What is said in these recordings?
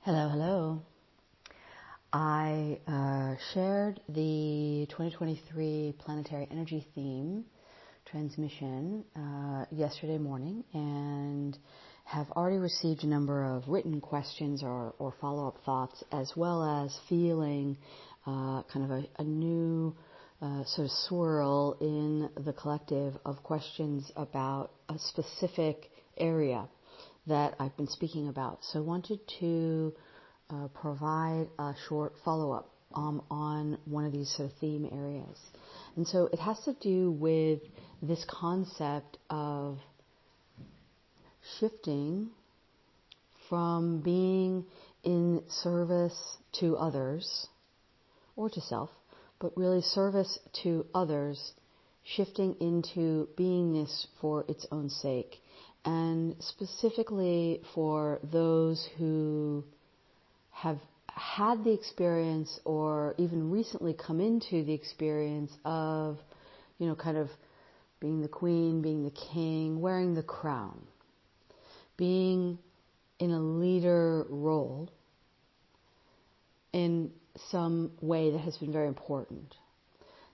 Hello, hello. I shared the 2023 Planetary Energy Theme Transmission yesterday morning and have already received a number of written questions or follow-up thoughts, as well as feeling kind of a new sort of swirl in the collective of questions about a specific area that I've been speaking about. So I wanted to provide a short follow-up on one of these sort of theme areas. And so it has to do with this concept of shifting from being in service to others or to self, but really service to others, shifting into beingness for its own sake. And specifically for those who have had the experience or even recently come into the experience of, kind of being the queen, being the king, wearing the crown, being in a leader role in some way that has been very important.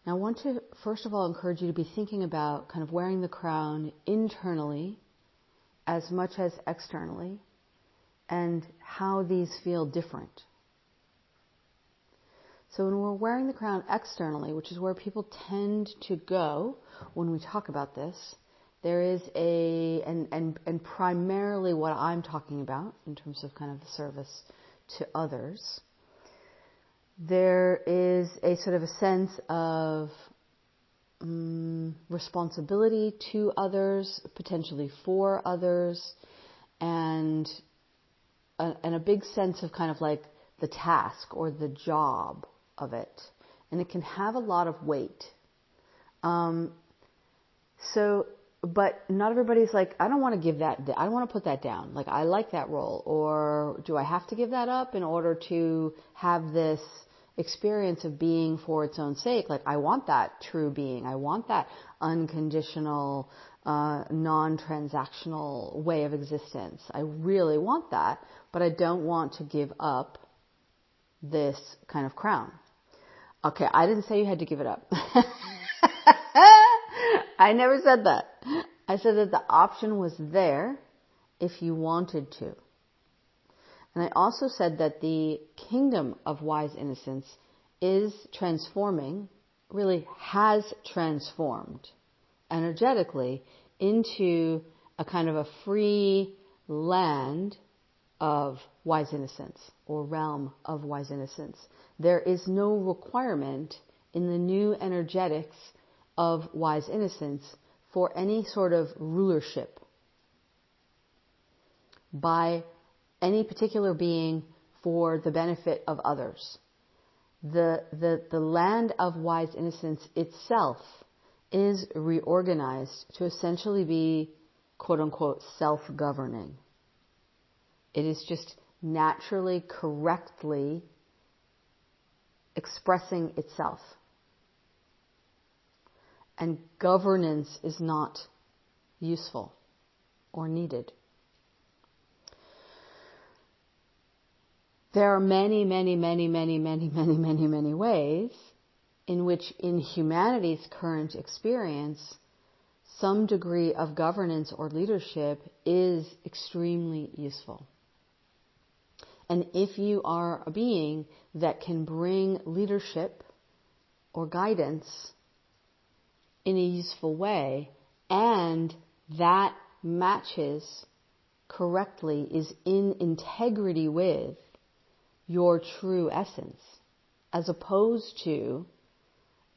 Now I want to first of all encourage you to be thinking about kind of wearing the crown internally as much as externally, and how these feel different. So when we're wearing the crown externally, which is where people tend to go when we talk about this, there is and primarily what I'm talking about in terms of kind of the service to others, there is a sort of a sense of responsibility to others, potentially for others, and a big sense of kind of like the task or the job of it. And it can have a lot of weight. But not everybody's like, I don't want to give that, I don't want to put that down. Like, I like that role. Or do I have to give that up in order to have this experience of being for its own sake? Like, I want that true being. I want that unconditional, non-transactional way of existence. I really want that, but I don't want to give up this kind of crown. Okay, I didn't say you had to give it up. I never said that. I said that the option was there if you wanted to. And I also said that the kingdom of wise innocence is transforming, really has transformed energetically into a kind of a free land of wise innocence or realm of wise innocence. There is no requirement in the new energetics of wise innocence for any sort of rulership by any particular being for the benefit of others. The land of wise innocence itself is reorganized to essentially be, quote unquote, self-governing. It is just naturally, correctly expressing itself. And governance is not useful or needed. There are many, many, many, many, many, many, many, many ways in which in humanity's current experience, some degree of governance or leadership is extremely useful. And if you are a being that can bring leadership or guidance in a useful way, and that matches correctly, is in integrity with your true essence, as opposed to,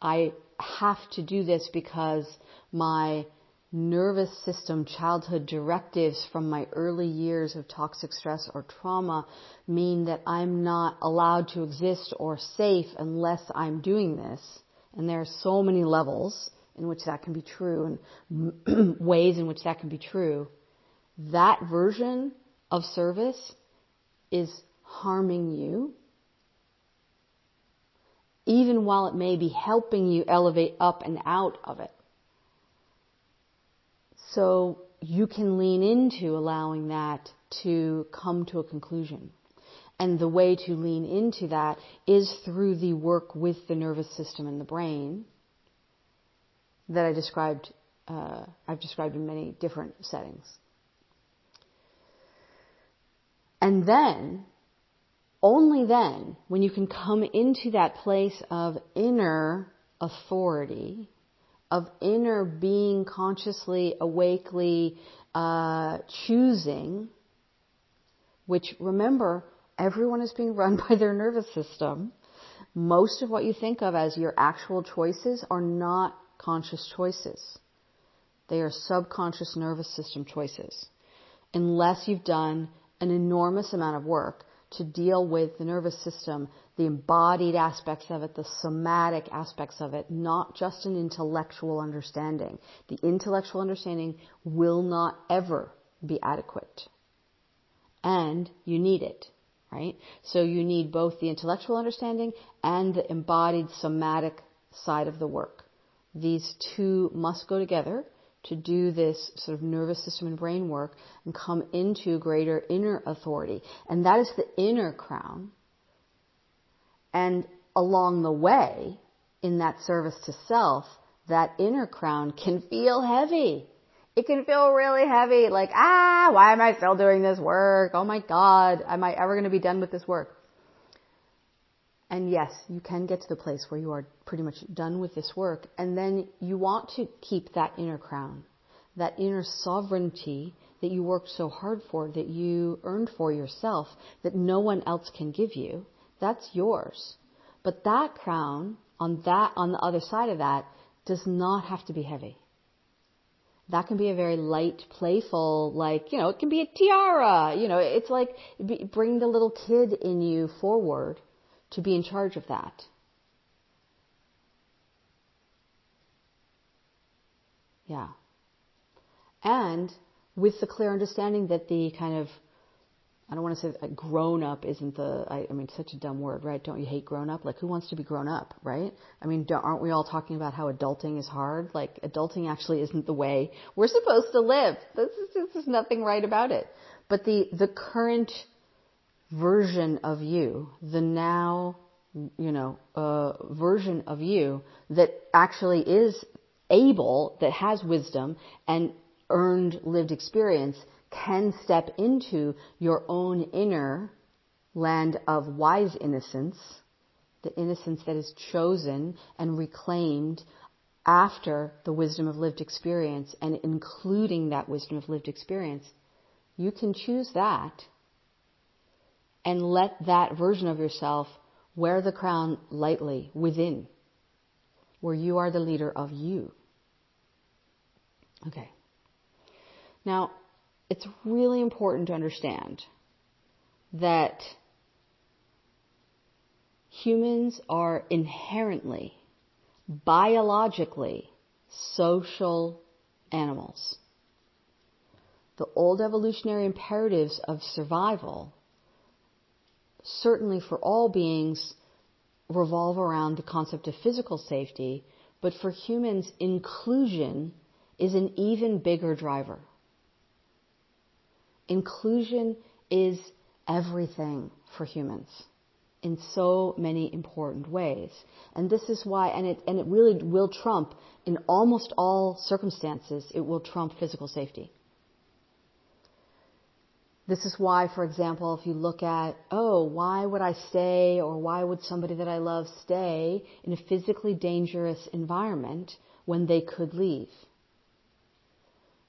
I have to do this because my nervous system childhood directives from my early years of toxic stress or trauma mean that I'm not allowed to exist or safe unless I'm doing this. And there are so many levels in which that can be true and ways in which that can be true. That version of service is harming you, even while it may be helping you elevate up and out of it. So you can lean into allowing that to come to a conclusion. And the way to lean into that is through the work with the nervous system and the brain that I've described in many different settings. And then, only then, when you can come into that place of inner authority, of inner being consciously, awakely choosing, which, remember, everyone is being run by their nervous system. Most of what you think of as your actual choices are not conscious choices. They are subconscious nervous system choices. Unless you've done an enormous amount of work to deal with the nervous system, the embodied aspects of it, the somatic aspects of it, not just an intellectual understanding. The intellectual understanding will not ever be adequate. And you need it, right? So you need both the intellectual understanding and the embodied somatic side of the work. These two must go together to do this sort of nervous system and brain work and come into greater inner authority. And that is the inner crown. And along the way, in that service to self, that inner crown can feel heavy. It can feel really heavy, like, why am I still doing this work? Oh my God, am I ever going to be done with this work? And yes, you can get to the place where you are pretty much done with this work, and then you want to keep that inner crown, that inner sovereignty that you worked so hard for, that you earned for yourself, that no one else can give you. That's yours. But that crown, on the other side of that, does not have to be heavy. That can be a very light, playful, it can be a tiara. It's like bring the little kid in you forward to be in charge of that. Yeah. And with the clear understanding that the kind of, I don't want to say grown up isn't such a dumb word, right? Don't you hate grown up? Like, who wants to be grown up, right? Aren't we all talking about how adulting is hard? Like, adulting actually isn't the way we're supposed to live. There's nothing right about it. But the current version of you, the now, version of you that actually is able, that has wisdom and earned lived experience, can step into your own inner land of wise innocence, the innocence that is chosen and reclaimed after the wisdom of lived experience, and including that wisdom of lived experience. You can choose that and let that version of yourself wear the crown lightly within, where you are the leader of you. Okay. Now, it's really important to understand that humans are inherently, biologically, social animals. The old evolutionary imperatives of survival, certainly for all beings, revolve around the concept of physical safety, but for humans, inclusion is an even bigger driver. Inclusion is everything for humans in so many important ways. And this is why, and it really will trump, in almost all circumstances, it will trump physical safety. This is why, for example, if you look at, why would I stay, or why would somebody that I love stay in a physically dangerous environment when they could leave?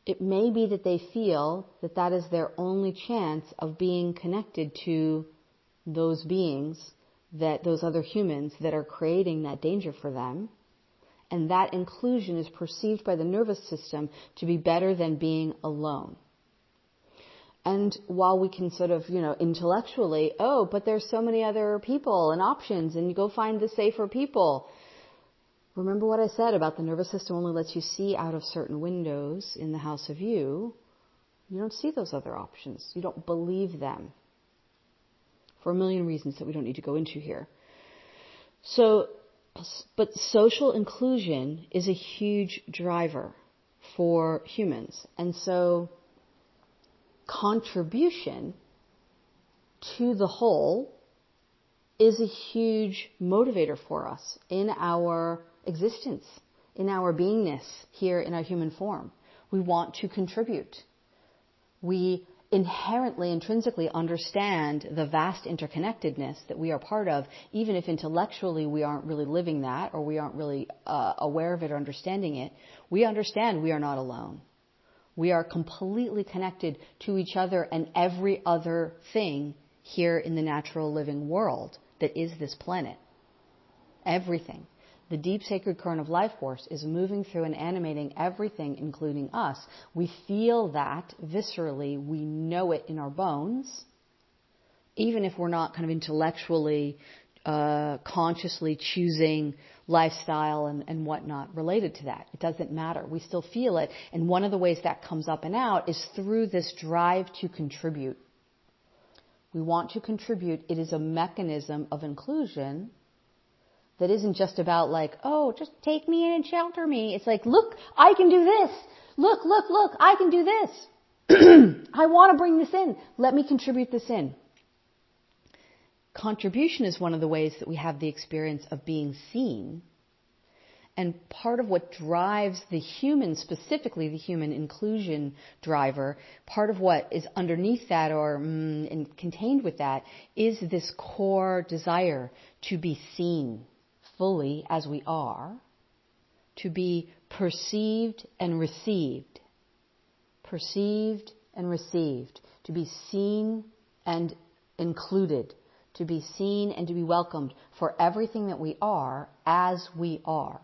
It may be that they feel that that is their only chance of being connected to those beings, those other humans that are creating that danger for them. And that inclusion is perceived by the nervous system to be better than being alone. And while we can sort of, intellectually, but there's so many other people and options, and you go find the safer people. Remember what I said about the nervous system only lets you see out of certain windows in the house of you. You don't see those other options. You don't believe them. For a million reasons that we don't need to go into here. But social inclusion is a huge driver for humans. And so contribution to the whole is a huge motivator for us in our existence, in our beingness here in our human form. We want to contribute. We inherently, intrinsically understand the vast interconnectedness that we are part of, even if intellectually we aren't really living that, or we aren't really aware of it or understanding it. We understand we are not alone. We are completely connected to each other and every other thing here in the natural living world that is this planet. Everything. The deep sacred current of life force is moving through and animating everything, including us. We feel that viscerally. We know it in our bones, even if we're not kind of intellectually, consciously choosing lifestyle and whatnot related to that. It doesn't matter. We still feel it. And one of the ways that comes up and out is through this drive to contribute. We want to contribute. It is a mechanism of inclusion that isn't just about like, oh, just take me in and shelter me. It's like, look, I can do this. Look, I can do this. I want to bring this in. Let me contribute this in. Contribution is one of the ways that we have the experience of being seen. And part of what drives the human, specifically the human inclusion driver, part of what is underneath that or and contained with that is this core desire to be seen fully as we are, to be perceived and received. Perceived and received. To be seen and included. To be seen and to be welcomed for everything that we are as we are.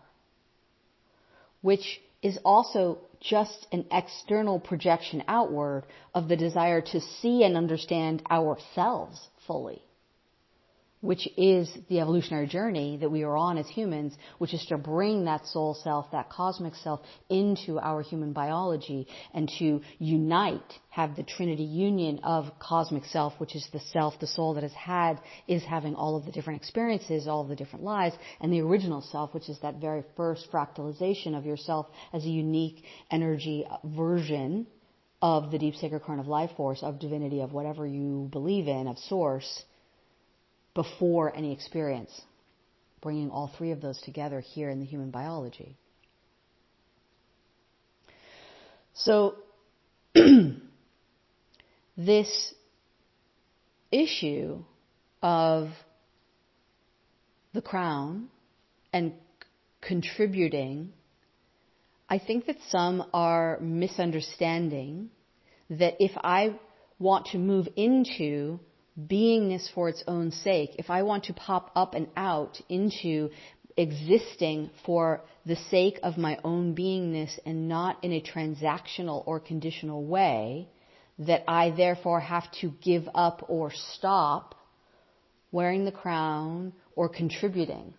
Which is also just an external projection outward of the desire to see and understand ourselves fully, which is the evolutionary journey that we are on as humans, which is to bring that soul self, that cosmic self, into our human biology and to unite, have the Trinity union of cosmic self, which is the self, the soul that is having all of the different experiences, all of the different lives, and the original self, which is that very first fractalization of yourself as a unique energy version of the deep sacred current of life force, of divinity, of whatever you believe in, of source, before any experience, bringing all three of those together here in the human biology. So, this issue of the crown and contributing, I think that some are misunderstanding that if I want to move into beingness for its own sake, if I want to pop up and out into existing for the sake of my own beingness and not in a transactional or conditional way, that I therefore have to give up or stop wearing the crown or contributing.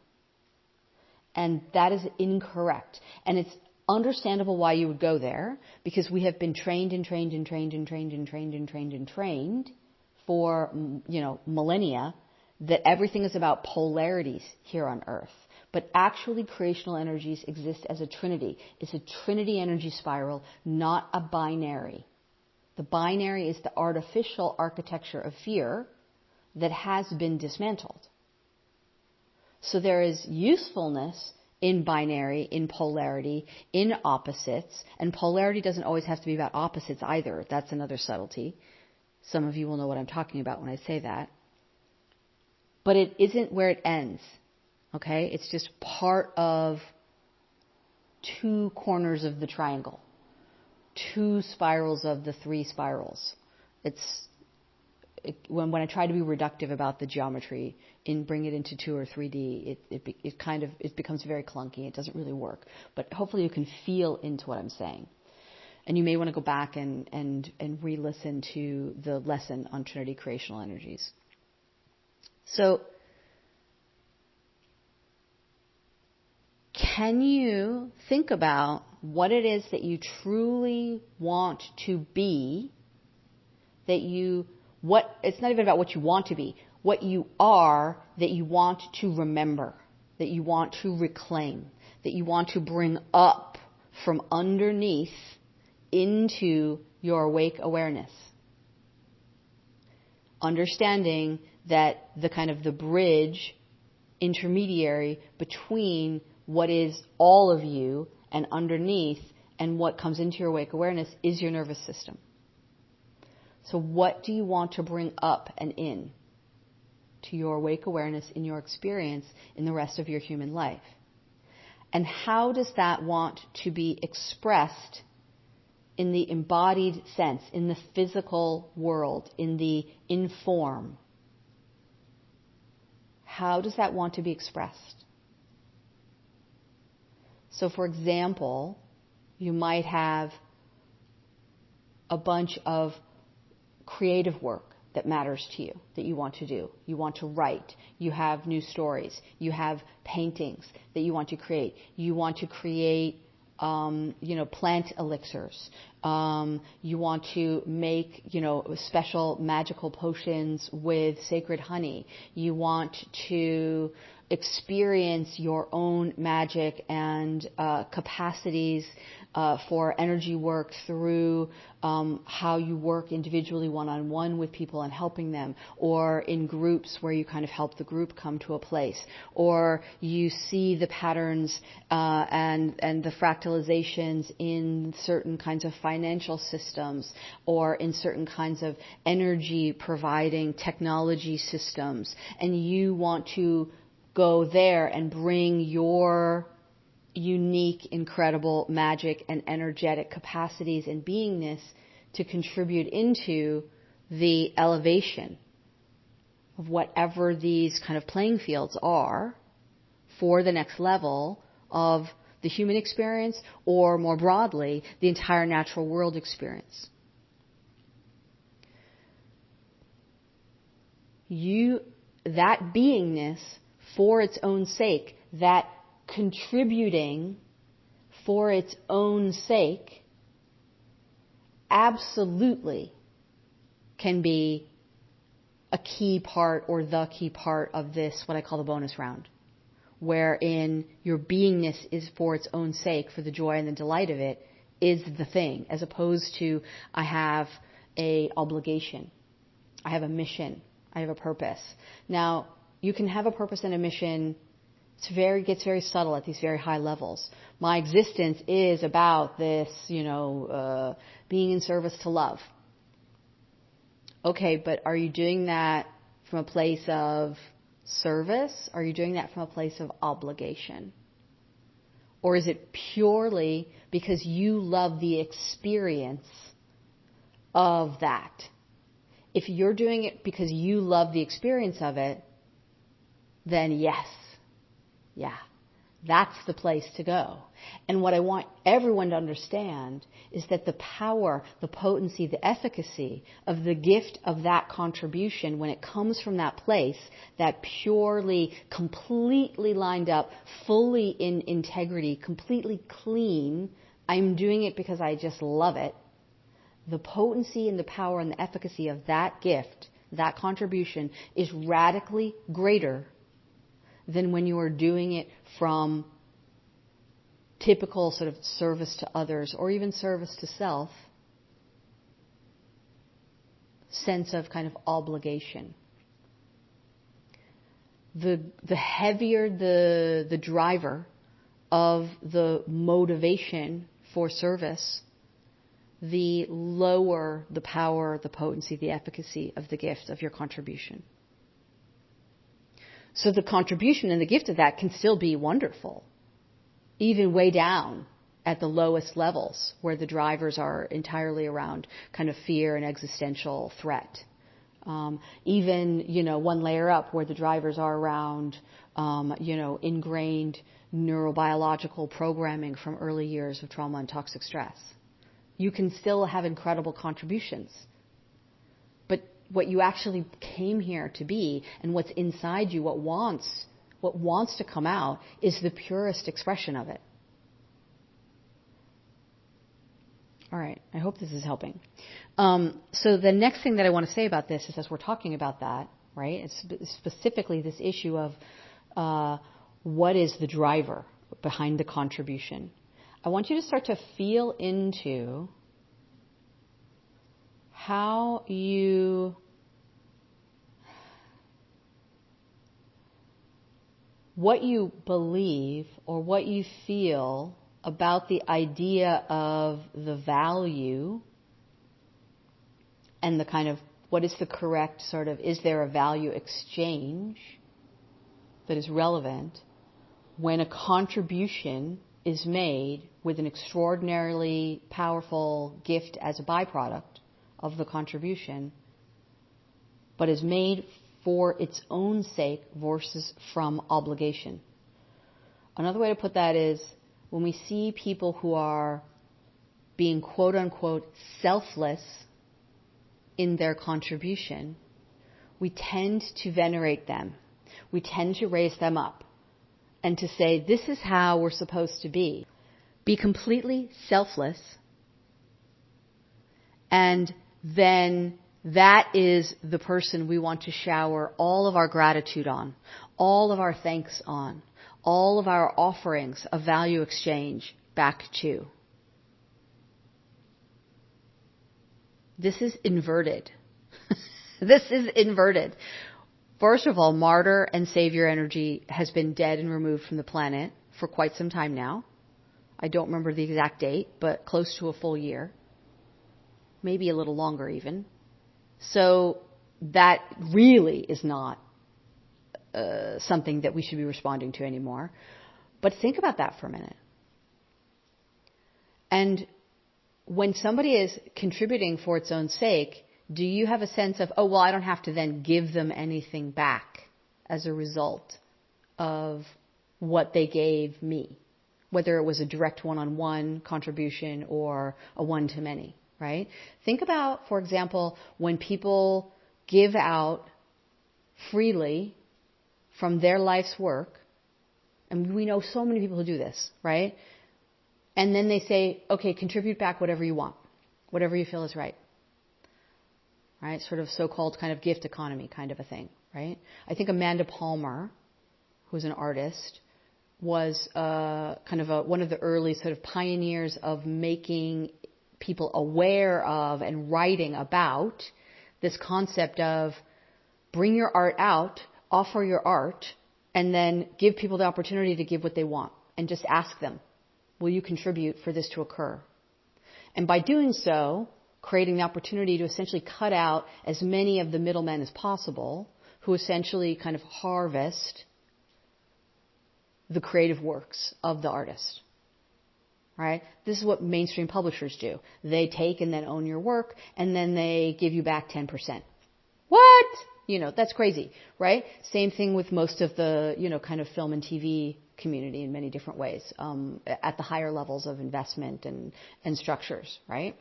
And that is incorrect. And it's understandable why you would go there, because we have been trained for, millennia, that everything is about polarities here on Earth. But actually, creational energies exist as a trinity. It's a trinity energy spiral, not a binary. The binary is the artificial architecture of fear that has been dismantled. So there is usefulness in binary, in polarity, in opposites. And polarity doesn't always have to be about opposites either. That's another subtlety. Some of you will know what I'm talking about when I say that. But it isn't where it ends. Okay? It's just part of two corners of the triangle. Two spirals of the three spirals. When I try to be reductive about the geometry and bring it into 2 or 3D, it becomes very clunky. It doesn't really work. But hopefully you can feel into what I'm saying. And you may want to go back and re-listen to the lesson on Trinity creational energies. So, can you think about what it is that you truly want to be, it's not even about what you want to be, what you are that you want to remember, that you want to reclaim, that you want to bring up from underneath into your awake awareness. understanding that the bridge, intermediary between what is all of you and underneath and what comes into your awake awareness is your nervous system. So what do you want to bring up and in to your awake awareness in your experience in the rest of your human life? And how does that want to be expressed in the embodied sense, in the physical world, in the inform? How does that want to be expressed? So, for example, you might have a bunch of creative work that matters to you, that you want to do. You want to write. You have new stories. You have paintings that you want to create. You want to create, plant elixirs. You want to make, special magical potions with sacred honey. You want to experience your own magic and capacities for energy work through how you work individually one-on-one with people and helping them, or in groups where you kind of help the group come to a place, or you see the patterns and the fractalizations in certain kinds of financial systems or in certain kinds of energy providing technology systems, and you want to go there and bring your unique, incredible magic and energetic capacities and beingness to contribute into the elevation of whatever these kind of playing fields are for the next level of the human experience, or more broadly, the entire natural world experience. That beingness for its own sake, that contributing for its own sake, absolutely can be a key part or the key part of this, what I call the bonus round, wherein your beingness is for its own sake, for the joy and the delight of it, is the thing, as opposed to I have a obligation, I have a mission, I have a purpose. Now, you can have a purpose and a mission. It gets very subtle at these very high levels. My existence is about this, being in service to love. Okay, but are you doing that from a place of service? Are you doing that from a place of obligation? Or is it purely because you love the experience of that? If you're doing it because you love the experience of it, then yes, that's the place to go. And what I want everyone to understand is that the power, the potency, the efficacy of the gift of that contribution, when it comes from that place, that purely, completely lined up, fully in integrity, completely clean, I'm doing it because I just love it. The potency and the power and the efficacy of that gift, that contribution, is radically greater than when you are doing it from typical sort of service to others or even service to self, sense of kind of obligation. The heavier the driver of the motivation for service, the lower the power, the potency, the efficacy of the gift of your contribution. So the contribution and the gift of that can still be wonderful, even way down at the lowest levels where the drivers are entirely around kind of fear and existential threat. Even, one layer up where the drivers are around, ingrained neurobiological programming from early years of trauma and toxic stress. You can still have incredible contributions. But what you actually came here to be and what's inside you, what wants to come out, is the purest expression of it. All right, I hope this is helping. So the next thing that I want to say about this is, as we're talking about that, right, it's specifically this issue of what is the driver behind the contribution. I want you to start to feel into how you what you believe or what you feel about the idea of the value and the kind of what is the correct sort of, is there a value exchange that is relevant when a contribution is made with an extraordinarily powerful gift as a byproduct of the contribution, but is made for its own sake versus from obligation. Another way to put that is when we see people who are being quote unquote selfless in their contribution, we tend to venerate them. We tend to raise them up and to say, this is how we're supposed to be. Be completely selfless, and then that is the person we want to shower all of our gratitude on, all of our thanks on, all of our offerings of value exchange back to. This is inverted. This is inverted. First of all, martyr and savior energy has been dead and removed from the planet for quite some time now. I don't remember the exact date, but close to a full year. Maybe a little longer even. So that really is not something that we should be responding to anymore. But think about that for a minute. And when somebody is contributing for its own sake, do you have a sense of, oh, well, I don't have to then give them anything back as a result of what they gave me, whether it was a direct one-on-one contribution or a one-to-many, right? Think about, for example, when people give out freely from their life's work, and we know so many people who do this, right? And then they say, okay, contribute back whatever you want, whatever you feel is right. Right? Sort of so-called kind of gift economy kind of a thing, right? I think Amanda Palmer, who's an artist, was one of the early sort of pioneers of making people aware of and writing about this concept of bring your art out, offer your art, and then give people the opportunity to give what they want. And just ask them, will you contribute for this to occur? And by doing so, creating the opportunity to essentially cut out as many of the middlemen as possible who essentially kind of harvest the creative works of the artist. Right? This is what mainstream publishers do. They take and then own your work, and then they give you back 10%. What? That's crazy, right? Same thing with most of the, kind of film and TV community in many different ways, at the higher levels of investment and structures, right?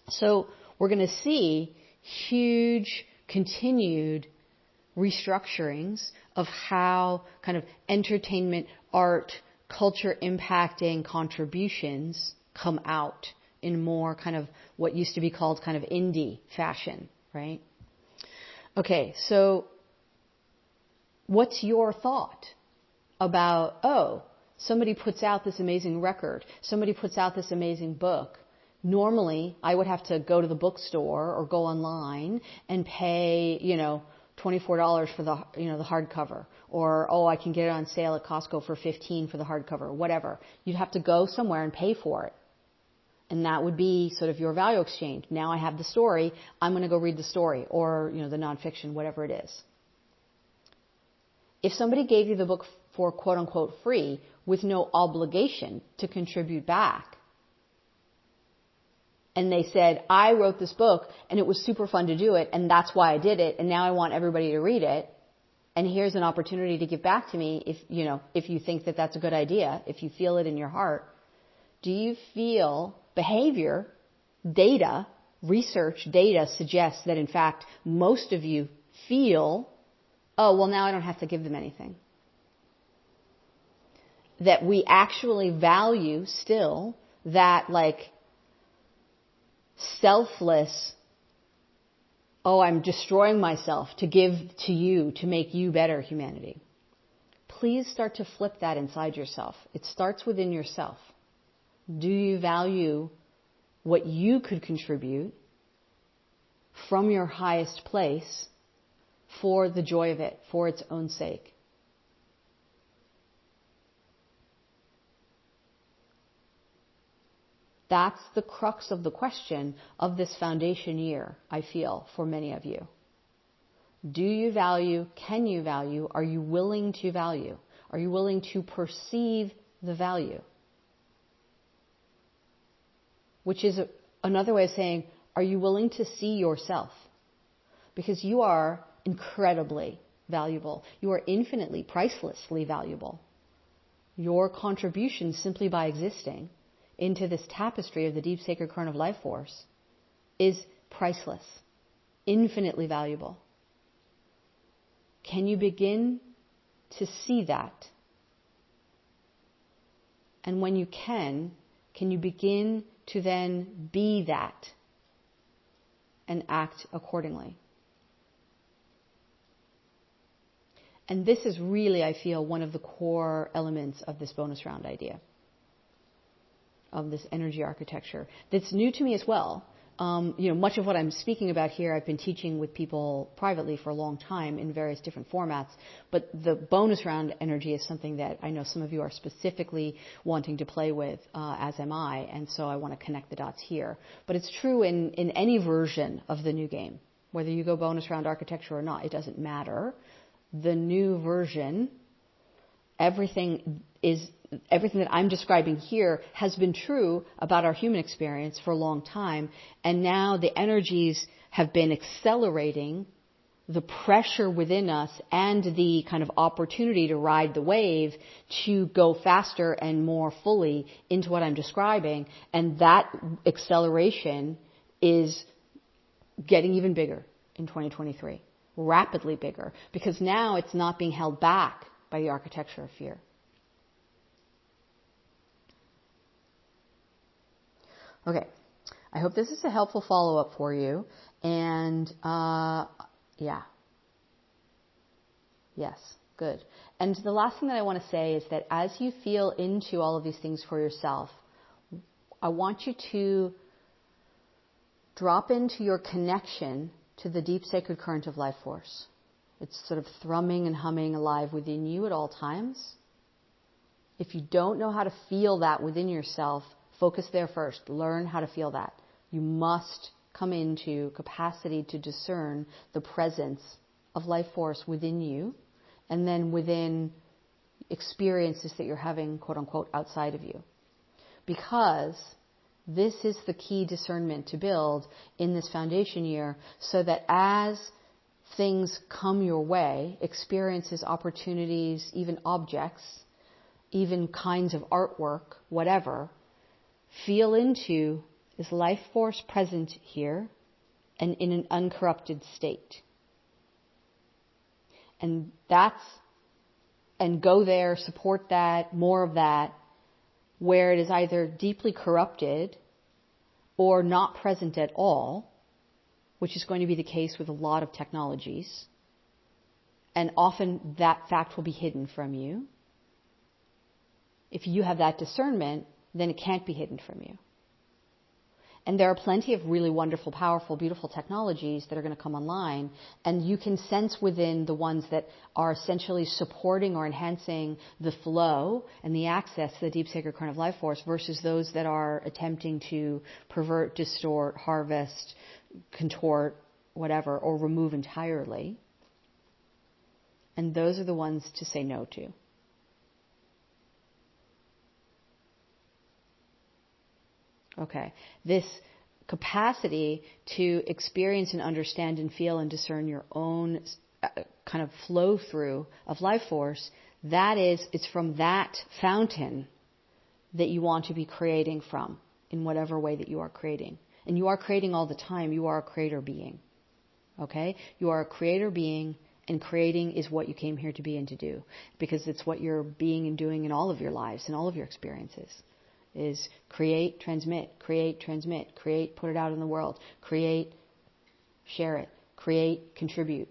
So we're going to see huge continued restructurings of how kind of entertainment, art, culture impacting contributions come out in more kind of what used to be called kind of indie fashion, right? Okay, so what's your thought about, oh, somebody puts out this amazing record, somebody puts out this amazing book. Normally, I would have to go to the bookstore or go online and pay, $24 for the hardcover, or I can get it on sale at Costco for $15 for the hardcover, whatever. You'd have to go somewhere and pay for it, and that would be sort of your value exchange. Now I have the story, I'm going to go read the story, or the nonfiction, whatever it is. If somebody gave you the book for quote unquote free with no obligation to contribute back, and they said, I wrote this book and it was super fun to do it and that's why I did it and now I want everybody to read it and here's an opportunity to give back to me if you think that that's a good idea, if you feel it in your heart. Do you feel behavior, data, research data suggests that in fact most of you feel, oh, well now I don't have to give them anything. That we actually value still that selfless, I'm destroying myself to give to you, to make you better, humanity. Please start to flip that inside yourself. It starts within yourself. Do you value what you could contribute from your highest place for the joy of it, for its own sake? That's the crux of the question of this foundation year, I feel, for many of you. Do you value? Can you value? Are you willing to value? Are you willing to perceive the value? Which is another way of saying, are you willing to see yourself? Because you are incredibly valuable. You are infinitely, pricelessly valuable. Your contribution simply by existing into this tapestry of the deep sacred current of life force is priceless, infinitely valuable. Can you begin to see that? And when you can you begin to then be that and act accordingly? And this is really, I feel, one of the core elements of this bonus round idea, of this energy architecture. That's new to me as well. Much of what I'm speaking about here, I've been teaching with people privately for a long time in various different formats. But the bonus round energy is something that I know some of you are specifically wanting to play with, as am I. And so I want to connect the dots here. But it's true in any version of the new game. Whether you go bonus round architecture or not, it doesn't matter. The new version, everything that I'm describing here has been true about our human experience for a long time. And now the energies have been accelerating the pressure within us and the kind of opportunity to ride the wave to go faster and more fully into what I'm describing. And that acceleration is getting even bigger in 2023, rapidly bigger, because now it's not being held back by the architecture of fear. Okay, I hope this is a helpful follow-up for you. And, yes, good. And the last thing that I want to say is that as you feel into all of these things for yourself, I want you to drop into your connection to the deep sacred current of life force. It's sort of thrumming and humming alive within you at all times. If you don't know how to feel that within yourself, focus there first. Learn how to feel that. You must come into capacity to discern the presence of life force within you and then within experiences that you're having, quote unquote, outside of you. Because this is the key discernment to build in this foundation year, so that as things come your way, experiences, opportunities, even objects, even kinds of artwork, whatever, feel into, is life force present here and in an uncorrupted state? And go there, support that, more of that, where it is either deeply corrupted or not present at all, which is going to be the case with a lot of technologies. And often that fact will be hidden from you. If you have that discernment, then it can't be hidden from you. And there are plenty of really wonderful, powerful, beautiful technologies that are going to come online, and you can sense within the ones that are essentially supporting or enhancing the flow and the access to the deep sacred current of life force versus those that are attempting to pervert, distort, harvest, contort, whatever, or remove entirely. And those are the ones to say no to. Okay, this capacity to experience and understand and feel and discern your own kind of flow through of life force, it's from that fountain that you want to be creating from in whatever way that you are creating. And you are creating all the time. You are a creator being. Okay? You are a creator being, and creating is what you came here to be and to do, because it's what you're being and doing in all of your lives, in all of your experiences. Is create, transmit, create, put it out in the world, create, share it, create, contribute.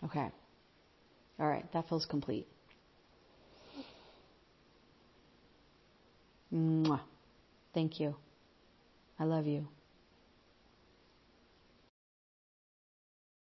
Okay. All right, that feels complete. Mwah. Thank you. I love you.